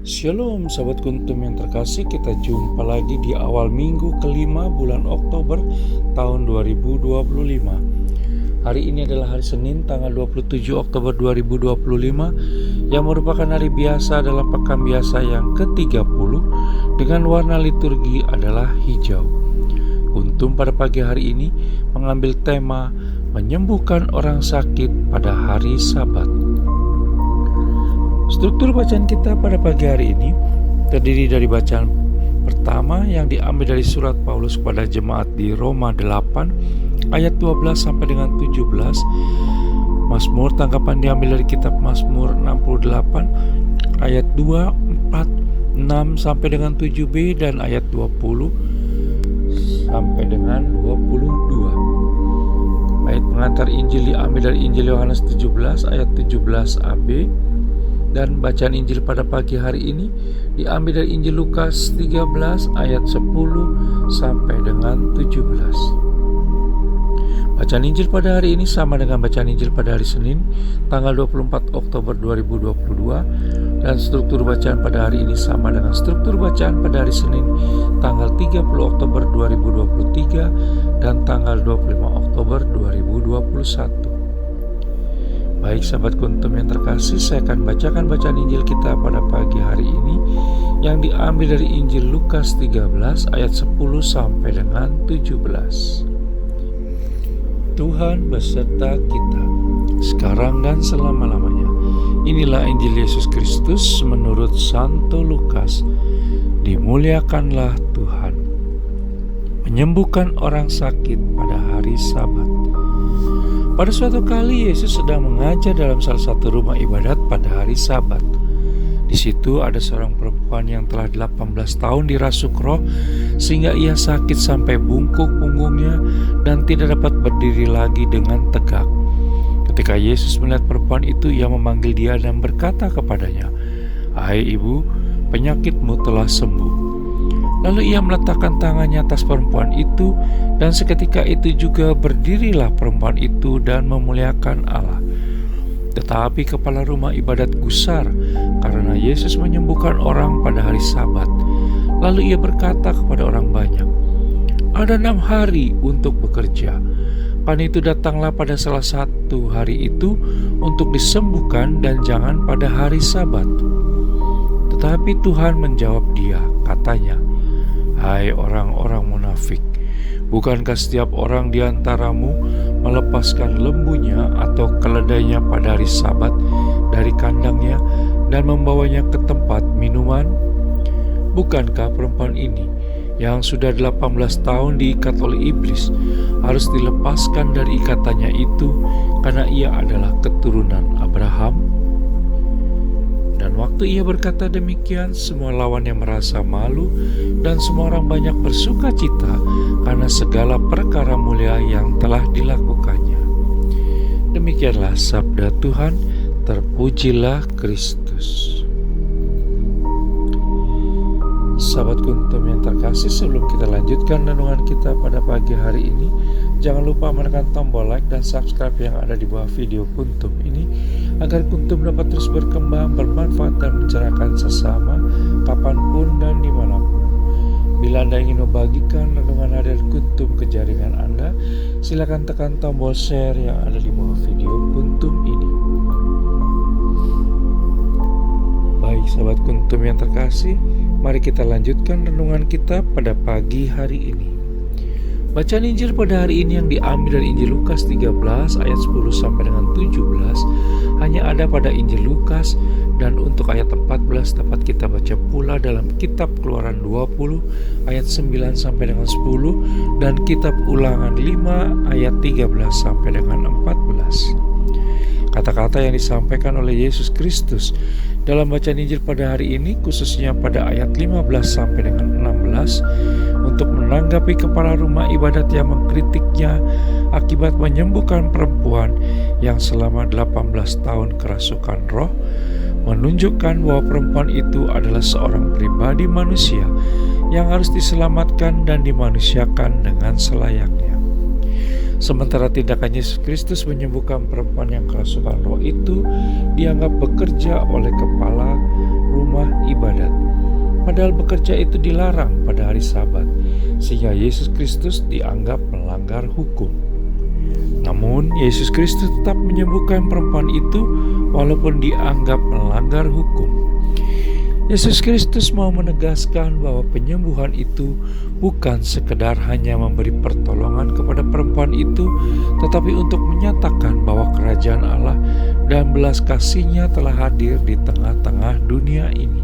Shalom sahabat kuntum yang terkasih, kita jumpa lagi di awal minggu kelima bulan Oktober tahun 2025. Hari ini adalah hari Senin tanggal 27 Oktober 2025 yang merupakan hari biasa dalam pekan biasa yang ke-30 dengan warna liturgi adalah hijau. Kuntum pada pagi hari ini mengambil tema menyembuhkan orang sakit pada hari Sabat. Struktur bacaan kita pada pagi hari ini terdiri dari bacaan pertama yang diambil dari surat Paulus kepada jemaat di Roma 8 ayat 12 sampai dengan 17. Mazmur tanggapan diambil dari kitab Mazmur 68 ayat 2, 4, 6 sampai dengan 7b dan ayat 20 sampai dengan 22. Ayat pengantar Injil diambil dari Injil Yohanes 17 ayat 17ab. Dan bacaan Injil pada pagi hari ini diambil dari Injil Lukas 13 ayat 10 sampai dengan 17. Bacaan Injil pada hari ini sama dengan bacaan Injil pada hari Senin tanggal 24 Oktober 2022, dan struktur bacaan pada hari ini sama dengan struktur bacaan pada hari Senin tanggal 30 Oktober 2023 dan tanggal 25 Oktober 2021. Baik sahabat kuntum yang terkasih, saya akan bacakan bacaan Injil kita pada pagi hari ini yang diambil dari Injil Lukas 13 ayat 10 sampai dengan 17. Tuhan beserta kita sekarang dan selama-lamanya. Inilah Injil Yesus Kristus menurut Santo Lukas. Dimuliakanlah Tuhan. Menyembuhkan orang sakit pada hari Sabat. Pada suatu kali Yesus sedang mengajar dalam salah satu rumah ibadat pada hari Sabat. Di situ ada seorang perempuan yang telah 18 tahun dirasuk roh sehingga ia sakit sampai bungkuk punggungnya dan tidak dapat berdiri lagi dengan tegak. Ketika Yesus melihat perempuan itu, ia memanggil dia dan berkata kepadanya, "Hai ibu, penyakitmu telah sembuh." Lalu ia meletakkan tangannya atas perempuan itu, dan seketika itu juga berdirilah perempuan itu dan memuliakan Allah. Tetapi kepala rumah ibadat gusar karena Yesus menyembuhkan orang pada hari Sabat. Lalu ia berkata kepada orang banyak, "Ada 6 hari untuk bekerja. Karena itu datanglah pada salah satu hari itu untuk disembuhkan dan jangan pada hari Sabat." Tetapi Tuhan menjawab dia, katanya, "Hai orang-orang munafik, bukankah setiap orang di antaramu melepaskan lembunya atau keledainya pada hari Sabat dari kandangnya dan membawanya ke tempat minuman? Bukankah perempuan ini yang sudah 18 tahun diikat oleh iblis harus dilepaskan dari ikatannya itu karena ia adalah keturunan Abraham?" Dan waktu ia berkata demikian, semua lawannya merasa malu dan semua orang banyak bersuka cita karena segala perkara mulia yang telah dilakukannya. Demikianlah sabda Tuhan, terpujilah Kristus. Sahabat kuntum yang terkasih, sebelum kita lanjutkan renungan kita pada pagi hari ini, jangan lupa menekan tombol like dan subscribe yang ada di bawah video kuntum ini agar kuntum dapat terus berkembang, bermanfaat dan mencerahkan sesama kapanpun dan dimanapun. Bila Anda ingin membagikan renungan harian kuntum ke jaringan Anda, silakan tekan tombol share yang ada di bawah video kuntum ini. Baik sahabat kuntum yang terkasih, mari kita lanjutkan renungan kita pada pagi hari ini. Bacaan Injil pada hari ini yang diambil dari Injil Lukas 13 ayat 10 sampai dengan 17 hanya ada pada Injil Lukas, dan untuk ayat 14 dapat kita baca pula dalam kitab Keluaran 20 ayat 9 sampai dengan 10 dan kitab Ulangan 5 ayat 13 sampai dengan 14. Kata-kata yang disampaikan oleh Yesus Kristus dalam bacaan Injil pada hari ini, khususnya pada ayat 15 sampai dengan 16, untuk menanggapi kepala rumah ibadat yang mengkritiknya akibat menyembuhkan perempuan yang selama 18 tahun kerasukan roh, menunjukkan bahwa perempuan itu adalah seorang pribadi manusia yang harus diselamatkan dan dimanusiakan dengan selayaknya. Sementara tindakan Yesus Kristus menyembuhkan perempuan yang kerasukan roh itu dianggap bekerja oleh kepala rumah ibadat padahal bekerja itu dilarang pada hari Sabat, sehingga Yesus Kristus dianggap melanggar hukum. Namun, Yesus Kristus tetap menyembuhkan perempuan itu walaupun dianggap melanggar hukum. Yesus Kristus mau menegaskan bahwa penyembuhan itu bukan sekedar hanya memberi pertolongan kepada perempuan itu, tetapi untuk menyatakan bahwa kerajaan Allah dan belas kasih-Nya telah hadir di tengah-tengah dunia ini.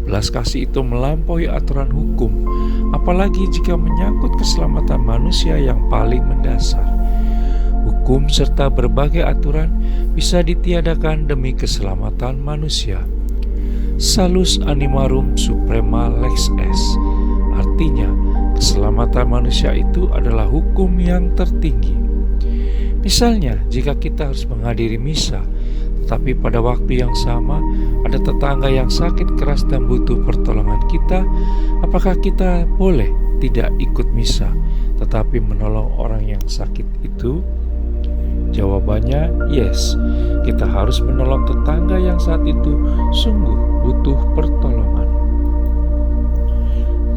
Belas kasih itu melampaui aturan hukum, apalagi jika menyangkut keselamatan manusia yang paling mendasar. Hukum serta berbagai aturan bisa ditiadakan demi keselamatan manusia. Salus animarum suprema lex est, artinya keselamatan manusia itu adalah hukum yang tertinggi. Misalnya, jika kita harus menghadiri misa, tetapi pada waktu yang sama ada tetangga yang sakit keras dan butuh pertolongan kita, apakah kita boleh tidak ikut misa, tetapi menolong orang yang sakit itu? Jawabannya yes, kita harus menolong tetangga yang saat itu sungguh butuh pertolongan.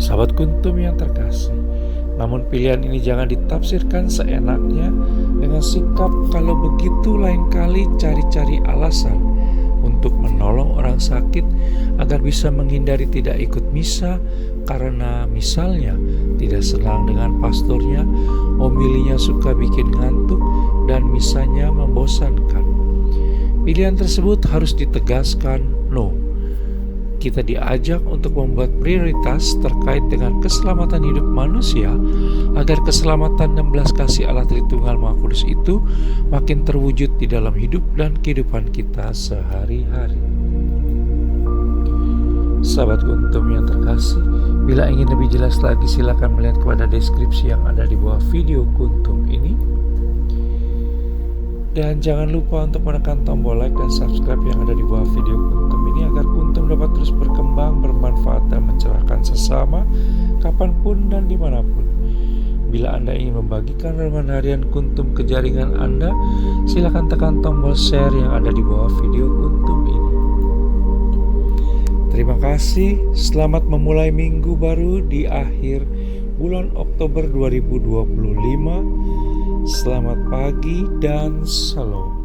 Sahabat Kuntum yang terkasih, namun pilihan ini jangan ditafsirkan seenaknya dengan sikap kalau begitu lain kali cari-cari alasan untuk menolong orang sakit agar bisa menghindari tidak ikut misa karena misalnya tidak senang dengan pastornya, homilinya suka bikin ngantuk, dan misanya membosankan. Pilihan tersebut harus ditegaskan no. Kita diajak untuk membuat prioritas terkait dengan keselamatan hidup manusia agar keselamatan dan belas kasih Allah Tritunggal Maha Kudus itu makin terwujud di dalam hidup dan kehidupan kita sehari-hari. Sahabat Kuntum yang terkasih, bila ingin lebih jelas lagi silakan melihat kepada deskripsi yang ada di bawah video Kuntum ini. Dan jangan lupa untuk menekan tombol like dan subscribe yang ada di bawah video Kuntum ini agar Kuntum dapat terus berkembang, bermanfaat dan mencerahkan sesama kapanpun dan dimanapun. Bila Anda ingin membagikan renungan harian Kuntum ke jaringan Anda, silakan tekan tombol share yang ada di bawah video Kuntum ini. Terima kasih, selamat memulai minggu baru di akhir bulan Oktober 2025. Selamat pagi dan salam.